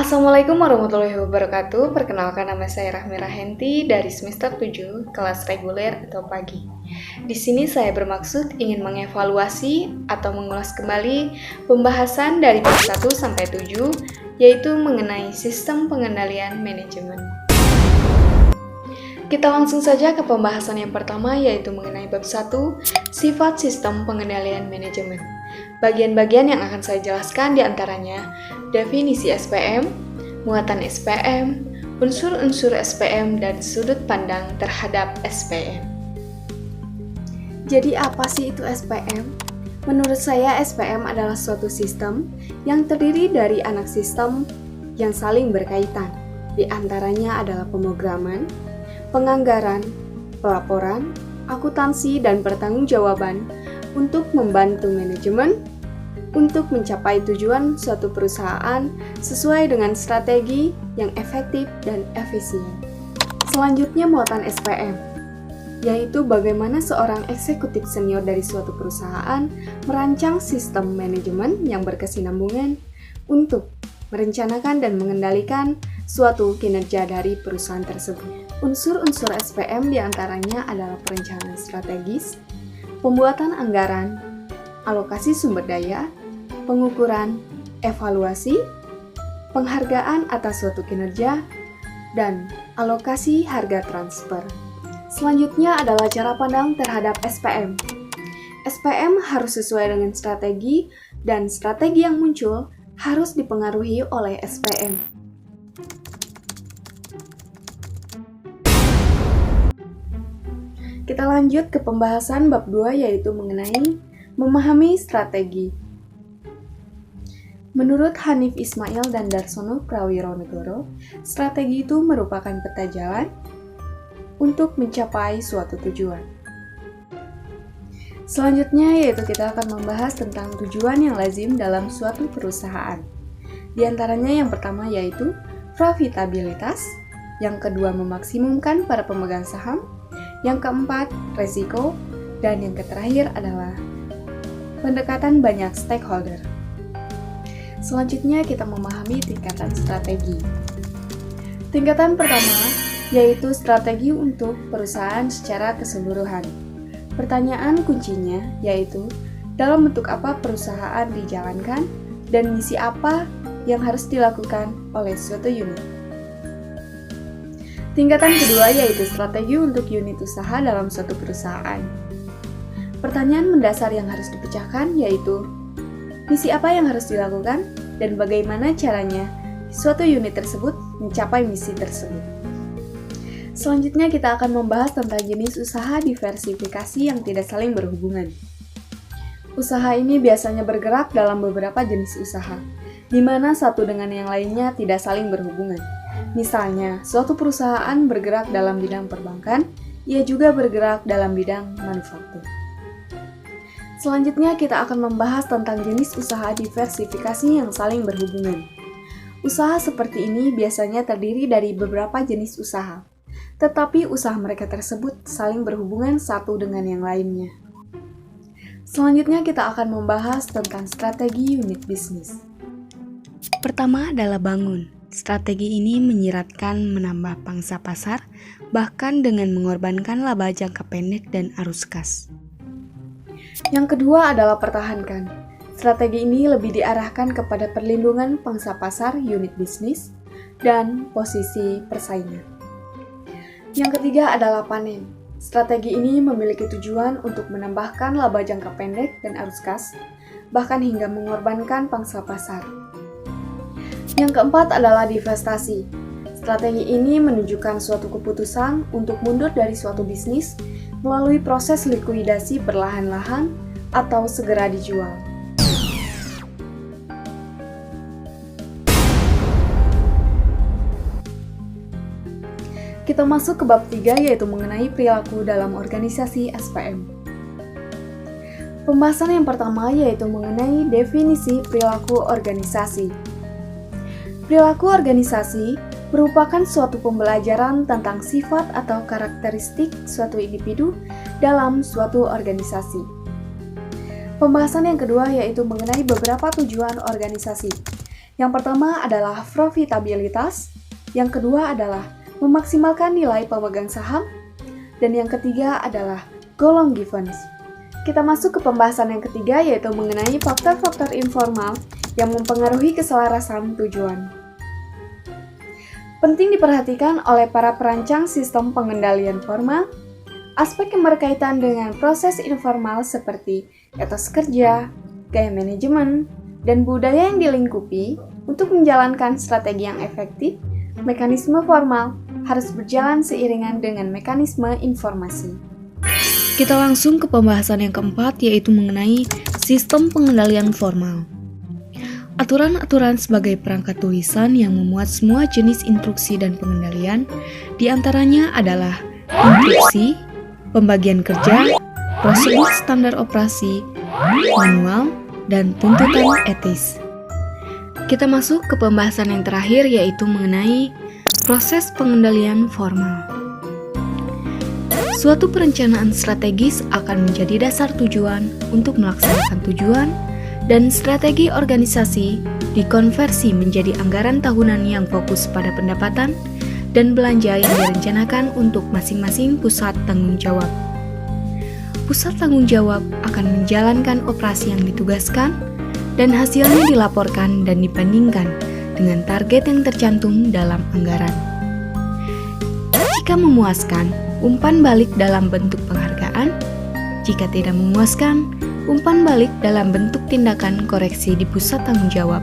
Assalamualaikum warahmatullahi wabarakatuh. Perkenalkan, nama saya Rahmi Rahenti dari semester 7, kelas reguler atau pagi. Di sini saya bermaksud ingin mengevaluasi atau mengulas kembali pembahasan dari bab 1 sampai 7, yaitu mengenai sistem pengendalian manajemen. Kita langsung saja ke pembahasan yang pertama, yaitu mengenai bab 1, sifat sistem pengendalian manajemen. Bagian-bagian yang akan saya jelaskan diantaranya definisi SPM, muatan SPM, unsur-unsur SPM, dan sudut pandang terhadap SPM. Jadi apa sih itu SPM? Menurut saya SPM adalah suatu sistem yang terdiri dari anak sistem yang saling berkaitan. Di antaranya adalah pemrograman, penganggaran, pelaporan, akuntansi, dan pertanggungjawaban untuk membantu manajemen untuk mencapai tujuan suatu perusahaan sesuai dengan strategi yang efektif dan efisien. Selanjutnya, muatan SPM, yaitu bagaimana seorang eksekutif senior dari suatu perusahaan merancang sistem manajemen yang berkesinambungan untuk merencanakan dan mengendalikan suatu kinerja dari perusahaan tersebut. Unsur-unsur SPM diantaranya adalah perencanaan strategis, pembuatan anggaran, alokasi sumber daya, pengukuran, evaluasi, penghargaan atas suatu kinerja, dan alokasi harga transfer. Selanjutnya adalah cara pandang terhadap SPM. SPM harus sesuai dengan strategi, dan strategi yang muncul harus dipengaruhi oleh SPM. Kita lanjut ke pembahasan bab 2, yaitu mengenai memahami strategi. Menurut Hanif Ismail dan Darsono Prawironegoro, strategi itu merupakan peta jalan untuk mencapai suatu tujuan. Selanjutnya yaitu kita akan membahas tentang tujuan yang lazim dalam suatu perusahaan. Di antaranya yang pertama yaitu profitabilitas, yang kedua memaksimumkan para pemegang saham, yang keempat resiko, dan yang terakhir adalah pendekatan banyak stakeholder. Selanjutnya kita memahami tingkatan strategi. Tingkatan pertama yaitu strategi untuk perusahaan secara keseluruhan. Pertanyaan kuncinya yaitu dalam bentuk apa perusahaan dijalankan dan misi apa yang harus dilakukan oleh suatu unit. Tingkatan kedua yaitu strategi untuk unit usaha dalam suatu perusahaan. Pertanyaan mendasar yang harus dipecahkan yaitu misi apa yang harus dilakukan dan bagaimana caranya suatu unit tersebut mencapai misi tersebut. Selanjutnya kita akan membahas tentang jenis usaha diversifikasi yang tidak saling berhubungan. Usaha ini biasanya bergerak dalam beberapa jenis usaha, di mana satu dengan yang lainnya tidak saling berhubungan. Misalnya, suatu perusahaan bergerak dalam bidang perbankan, ia juga bergerak dalam bidang manufaktur. Selanjutnya kita akan membahas tentang jenis usaha diversifikasi yang saling berhubungan. Usaha seperti ini biasanya terdiri dari beberapa jenis usaha, tetapi usaha mereka tersebut saling berhubungan satu dengan yang lainnya. Selanjutnya kita akan membahas tentang strategi unit bisnis. Pertama adalah bangun. Strategi ini menyiratkan menambah pangsa pasar, bahkan dengan mengorbankan laba jangka pendek dan arus kas. Yang kedua adalah pertahankan. Strategi ini lebih diarahkan kepada perlindungan pangsa pasar unit bisnis dan posisi persaingan. Yang ketiga adalah panen. Strategi ini memiliki tujuan untuk menambahkan laba jangka pendek dan arus kas, bahkan hingga mengorbankan pangsa pasar. Yang keempat adalah divestasi. Strategi ini menunjukkan suatu keputusan untuk mundur dari suatu bisnis melalui proses likuidasi perlahan-lahan atau segera dijual. Kita masuk ke bab 3 yaitu mengenai perilaku dalam organisasi SPM. Pembahasan yang pertama yaitu mengenai definisi perilaku organisasi. Perilaku organisasi merupakan suatu pembelajaran tentang sifat atau karakteristik suatu individu dalam suatu organisasi. Pembahasan yang kedua yaitu mengenai beberapa tujuan organisasi. Yang pertama adalah profitabilitas, yang kedua adalah memaksimalkan nilai pemegang saham, dan yang ketiga adalah goal long givens. Kita masuk ke pembahasan yang ketiga, yaitu mengenai faktor-faktor informal yang mempengaruhi keselarasan tujuan. Penting diperhatikan oleh para perancang sistem pengendalian formal, aspek yang berkaitan dengan proses informal seperti etos kerja, gaya manajemen, dan budaya yang dilingkupi. Untuk menjalankan strategi yang efektif, mekanisme formal harus berjalan seiringan dengan mekanisme informasi. Kita langsung ke pembahasan yang keempat, yaitu mengenai sistem pengendalian formal. Aturan-aturan sebagai perangkat tulisan yang memuat semua jenis instruksi dan pengendalian, diantaranya adalah instruksi, pembagian kerja, prosedur standar operasi, manual, dan tuntutan etis. Kita masuk ke pembahasan yang terakhir, yaitu mengenai proses pengendalian formal. Suatu perencanaan strategis akan menjadi dasar tujuan untuk melaksanakan tujuan, dan strategi organisasi dikonversi menjadi anggaran tahunan yang fokus pada pendapatan dan belanja yang direncanakan untuk masing-masing pusat tanggung jawab. Pusat tanggung jawab akan menjalankan operasi yang ditugaskan, dan hasilnya dilaporkan dan dibandingkan dengan target yang tercantum dalam anggaran. Jika memuaskan, umpan balik dalam bentuk penghargaan. Jika tidak memuaskan, umpan balik dalam bentuk tindakan koreksi di pusat tanggung jawab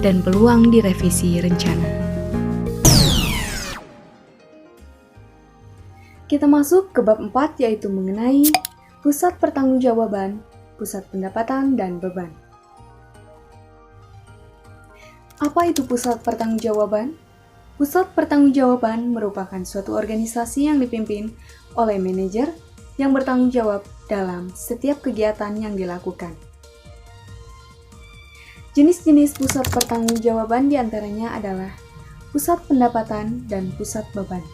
dan peluang direvisi rencana. Kita masuk ke bab 4, yaitu mengenai pusat pertanggungjawaban, pusat pendapatan, dan beban. Apa itu pusat pertanggungjawaban? Pusat pertanggungjawaban merupakan suatu organisasi yang dipimpin oleh manajer yang bertanggung jawab dalam setiap kegiatan yang dilakukan. Jenis-jenis pusat pertanggungjawaban diantaranya adalah pusat pendapatan dan pusat beban.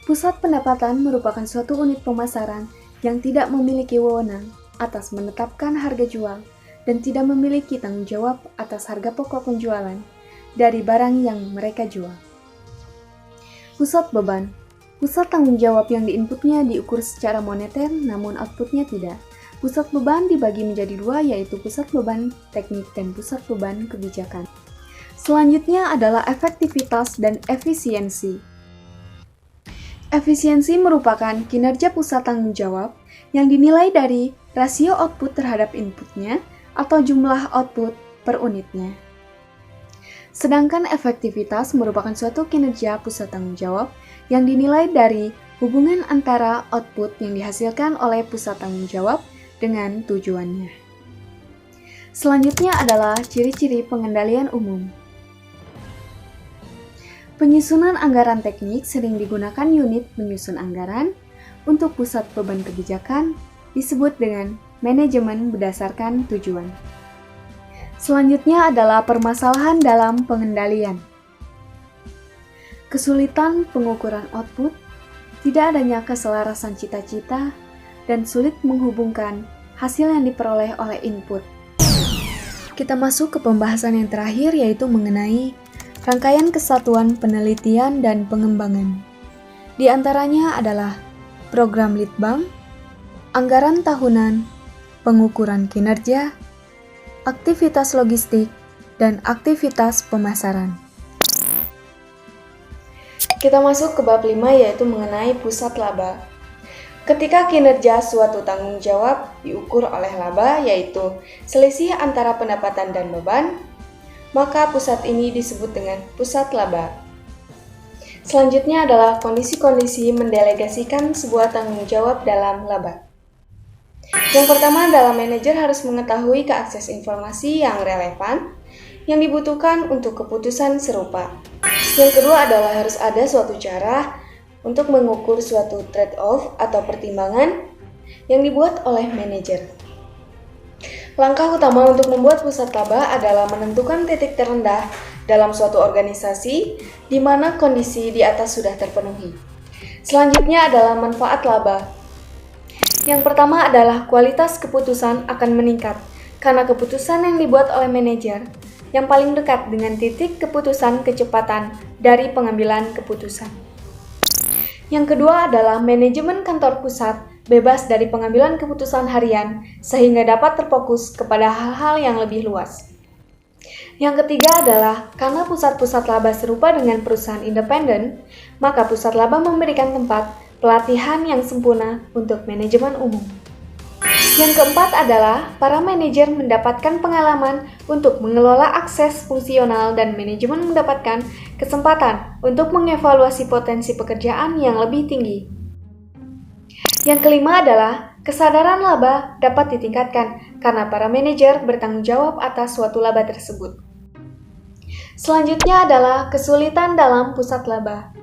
Pusat pendapatan merupakan suatu unit pemasaran yang tidak memiliki wewenang atas menetapkan harga jual dan tidak memiliki tanggung jawab atas harga pokok penjualan dari barang yang mereka jual. Pusat beban, pusat tanggung jawab yang diinputnya diukur secara moneter namun outputnya tidak. Pusat beban dibagi menjadi dua, yaitu pusat beban teknik dan pusat beban kebijakan. Selanjutnya adalah efektivitas dan efisiensi. Efisiensi merupakan kinerja pusat tanggung jawab yang dinilai dari rasio output terhadap inputnya atau jumlah output per unitnya. Sedangkan efektivitas merupakan suatu kinerja pusat tanggung jawab yang dinilai dari hubungan antara output yang dihasilkan oleh pusat tanggung jawab dengan tujuannya. Selanjutnya adalah ciri-ciri pengendalian umum. Penyusunan anggaran teknik sering digunakan unit menyusun anggaran. Untuk pusat beban kebijakan disebut dengan manajemen berdasarkan tujuan. Selanjutnya adalah permasalahan dalam pengendalian. Kesulitan pengukuran output, tidak adanya keselarasan cita-cita, dan sulit menghubungkan hasil yang diperoleh oleh input. Kita masuk ke pembahasan yang terakhir, yaitu mengenai rangkaian kesatuan penelitian dan pengembangan. Di antaranya adalah program litbang, anggaran tahunan, pengukuran kinerja, aktivitas logistik, dan aktivitas pemasaran. Kita masuk ke bab 5, yaitu mengenai pusat laba. Ketika kinerja suatu tanggung jawab diukur oleh laba, yaitu selisih antara pendapatan dan beban, maka pusat ini disebut dengan pusat laba. Selanjutnya adalah kondisi-kondisi mendelegasikan sebuah tanggung jawab dalam laba. Yang pertama adalah manajer harus mengetahui keakses informasi yang relevan yang dibutuhkan untuk keputusan serupa. Yang kedua adalah harus ada suatu cara untuk mengukur suatu trade-off atau pertimbangan yang dibuat oleh manajer. Langkah utama untuk membuat pusat laba adalah menentukan titik terendah dalam suatu organisasi di mana kondisi di atas sudah terpenuhi. Selanjutnya adalah manfaat laba. Yang pertama adalah kualitas keputusan akan meningkat karena keputusan yang dibuat oleh manajer yang paling dekat dengan titik keputusan kecepatan dari pengambilan keputusan. Yang kedua adalah manajemen kantor pusat bebas dari pengambilan keputusan harian sehingga dapat terfokus kepada hal-hal yang lebih luas. Yang ketiga adalah karena pusat-pusat laba serupa dengan perusahaan independen, maka pusat laba memberikan tempat pelatihan yang sempurna untuk manajemen umum. Yang keempat adalah para manajer mendapatkan pengalaman untuk mengelola akses fungsional dan manajemen mendapatkan kesempatan untuk mengevaluasi potensi pekerjaan yang lebih tinggi. Yang kelima adalah kesadaran laba dapat ditingkatkan karena para manajer bertanggung jawab atas suatu laba tersebut. Selanjutnya adalah kesulitan dalam pusat laba.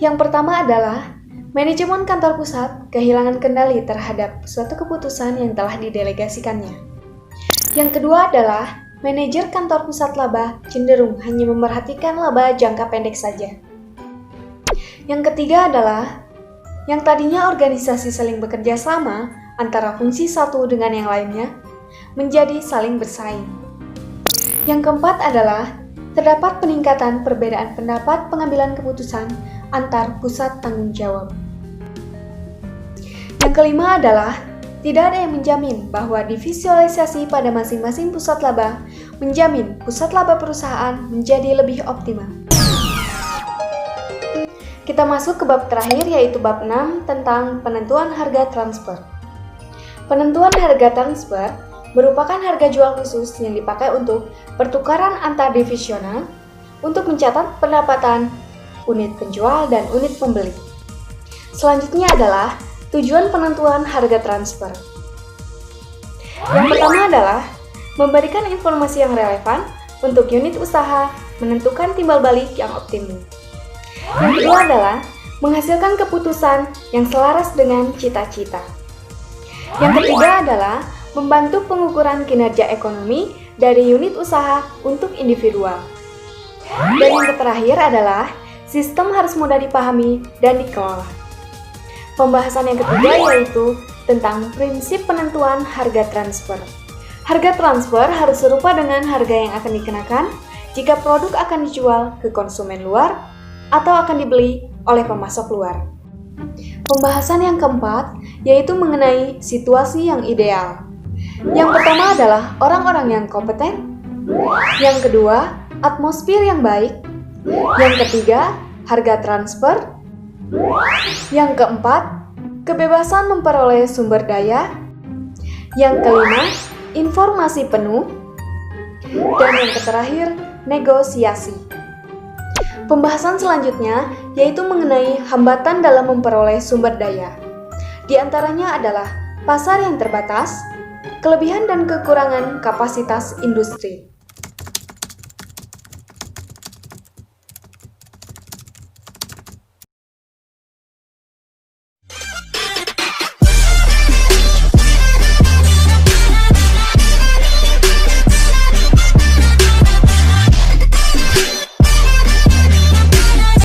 Yang pertama adalah manajemen kantor pusat kehilangan kendali terhadap suatu keputusan yang telah didelegasikannya. Yang kedua adalah manajer kantor pusat laba cenderung hanya memerhatikan laba jangka pendek saja. Yang ketiga adalah yang tadinya organisasi saling bekerja sama antara fungsi satu dengan yang lainnya menjadi saling bersaing. Yang keempat adalah terdapat peningkatan perbedaan pendapat pengambilan keputusan antar pusat tanggung jawab. Yang kelima adalah tidak ada yang menjamin bahwa divisualisasi pada masing-masing pusat laba menjamin pusat laba perusahaan menjadi lebih optimal. Kita masuk ke bab terakhir yaitu bab 6 tentang penentuan harga transfer. Penentuan harga transfer merupakan harga jual khusus yang dipakai untuk pertukaran antar divisional untuk mencatat pendapatan unit penjual dan unit pembeli. Selanjutnya adalah tujuan penentuan harga transfer. Yang pertama adalah memberikan informasi yang relevan untuk unit usaha menentukan timbal balik yang optimum. Yang kedua adalah menghasilkan keputusan yang selaras dengan cita-cita. Yang ketiga adalah membantu pengukuran kinerja ekonomi dari unit usaha untuk individual. Dan yang terakhir adalah sistem harus mudah dipahami dan dikelola. Pembahasan yang ketiga yaitu tentang prinsip penentuan harga transfer. Harga transfer harus serupa dengan harga yang akan dikenakan jika produk akan dijual ke konsumen luar atau akan dibeli oleh pemasok luar. Pembahasan yang keempat yaitu mengenai situasi yang ideal. Yang pertama adalah orang-orang yang kompeten. Yang kedua, atmosfer yang baik. Yang ketiga, harga transfer. Yang keempat, kebebasan memperoleh sumber daya. Yang kelima, informasi penuh. Dan yang terakhir, negosiasi. Pembahasan selanjutnya yaitu mengenai hambatan dalam memperoleh sumber daya. Di antaranya adalah pasar yang terbatas, kelebihan dan kekurangan kapasitas industri.